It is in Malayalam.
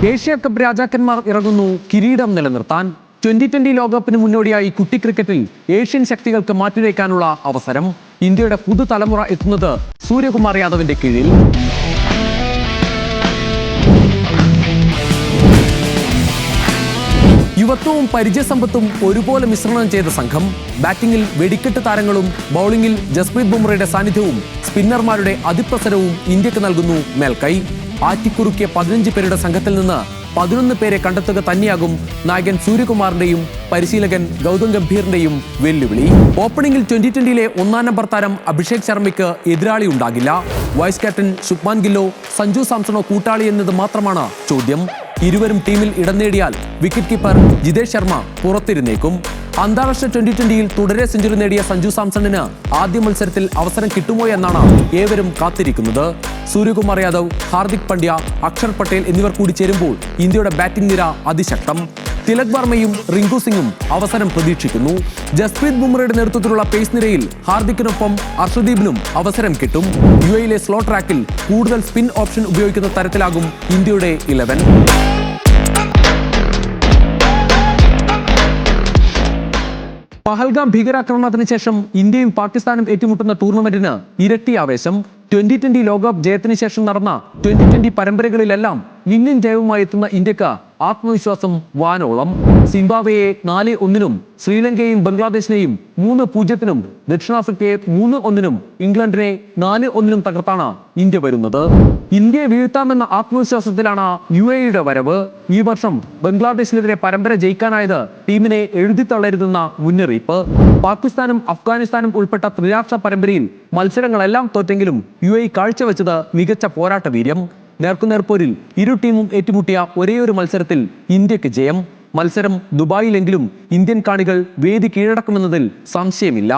ഏഷ്യ കപ്പ് രാജാക്കന്മാർ ഇറങ്ങുന്നു കിരീടം നിലനിർത്താൻ. 2020 ലോകകപ്പിന് മുന്നോടിയായി കുട്ടി ക്രിക്കറ്റിൽ ഏഷ്യൻ ശക്തികൾക്ക് മാറ്റുരയ്ക്കാനുള്ള അവസരം. ഇന്ത്യയുടെ പുതുതലമുറ എത്തുന്നത് സൂര്യകുമാർ യാദവിന്റെ കീഴിൽ. യുവത്വവും പരിചയസമ്പത്തും ഒരുപോലെ മിശ്രണം ചെയ്ത സംഘം. ബാറ്റിംഗിൽ വെടിക്കെട്ട് താരങ്ങളും ബൗളിംഗിൽ ജസ്പ്രീത് ബുംറയുടെ സാന്നിധ്യവും സ്പിന്നർമാരുടെ അതിപ്രസരവും ഇന്ത്യക്ക് നൽകുന്നു മേൽക്കൈ. ആറ്റിക്കുറുക്കിയ 15 പേരുടെ സംഘത്തിൽ നിന്ന് 11 പേരെ കണ്ടെത്തുക തന്നെയാകും നായകൻ സൂര്യകുമാറിന്റെയും പരിശീലകൻ ഗൗതം ഗംഭീറിന്റെയും വെല്ലുവിളി. ഓപ്പണിംഗിൽ 2020-ലെ 1-ാം നമ്പർ താരം അഭിഷേക് ശർമ്മയ്ക്ക് എതിരാളി ഉണ്ടാകില്ല. വൈസ് ക്യാപ്റ്റൻ ശുഭ്മാൻ ഗില്ലോ, സഞ്ജു സാംസണോ കൂട്ടാളി എന്നത് മാത്രമാണ് ചോദ്യം. ഇരുവരും ടീമിൽ ഇടം നേടിയാൽ വിക്കറ്റ് കീപ്പർ ജിതേഷ് ശർമ്മ പുറത്തിരുന്നേക്കും. അന്താരാഷ്ട്ര 2020-ൽ തുടരെ സെഞ്ചുറി നേടിയ സഞ്ജു സാംസണിന് ആദ്യ മത്സരത്തിൽ അവസരം കിട്ടുമോ എന്നാണ് ഏവരും കാത്തിരിക്കുന്നത്. സൂര്യകുമാർ യാദവ്, ഹാർദിക് പാണ്ഡ്യ, അക്ഷർ പട്ടേൽ എന്നിവർ കൂടി ചേരുമ്പോൾ ഇന്ത്യയുടെ ബാറ്റിംഗ് നിര അതിശക്തം. തിലക് വർമ്മയും റിങ്കു സിംഗും അവസരം പ്രതീക്ഷിക്കുന്നു. ജസ്പ്രീത് ബുംറയുടെ നേതൃത്വത്തിലുള്ള പേസ് നിരയിൽ ഹാർദിക്കിനൊപ്പം അർഷദീപിനും അവസരം കിട്ടും. യുഎയിലെ സ്ലോ ട്രാക്കിൽ കൂടുതൽ സ്പിൻ ഓപ്ഷൻ ഉപയോഗിക്കുന്ന തരത്തിലാകും ഇന്ത്യയുടെ 11. പഹൽഗാം ഭീകരാക്രമണത്തിന് ശേഷം ഇന്ത്യയും പാകിസ്ഥാനും ഏറ്റുമുട്ടുന്ന ടൂർണമെന്റിന് ഇരട്ടി ആവേശം. 2020 ലോകകപ്പ് ജയത്തിന് ശേഷം നടന്ന 2020 പരമ്പരകളിലെല്ലാം ഇന്ത്യൻ ജയവുമായി എത്തുന്ന ഇന്ത്യക്ക് ആത്മവിശ്വാസം വാനോളം. സിംബാബ്വേയെ 4-1-നും ശ്രീലങ്കയെയും ബംഗ്ലാദേശിനെയും 3-0-നും ദക്ഷിണാഫ്രിക്കയെ 3-1-നും ഇംഗ്ലണ്ടിനെ 4-1-നും തകർത്താണ് ഇന്ത്യ വരുന്നത്. ഇന്ത്യയെ വീഴ്ത്താമെന്ന ആത്മവിശ്വാസത്തിലാണ് UAEയുടെ വരവ്. ഈ വർഷം ബംഗ്ലാദേശിനെതിരെ പരമ്പര ജയിക്കാനായത് ടീമിനെ എഴുതിത്തള്ളരുതെന്ന മുന്നറിയിപ്പ്. പാകിസ്ഥാനും അഫ്ഗാനിസ്ഥാനും ഉൾപ്പെട്ട ത്രിരാഷ്ട്ര പരമ്പരയിൽ മത്സരങ്ങളെല്ലാം തോറ്റെങ്കിലും UAE കാഴ്ചവെച്ചത് മികച്ച പോരാട്ട വീര്യം. നേർക്കുനേർപ്പോരിൽ ഇരു ടീമും ഏറ്റുമുട്ടിയ ഒരേയൊരു മത്സരത്തിൽ ഇന്ത്യക്ക് ജയം. മത്സരം ദുബായിലെങ്കിലും ഇന്ത്യൻ കാണികൾ വേദി കീഴടക്കുമെന്നതിൽ സംശയമില്ല.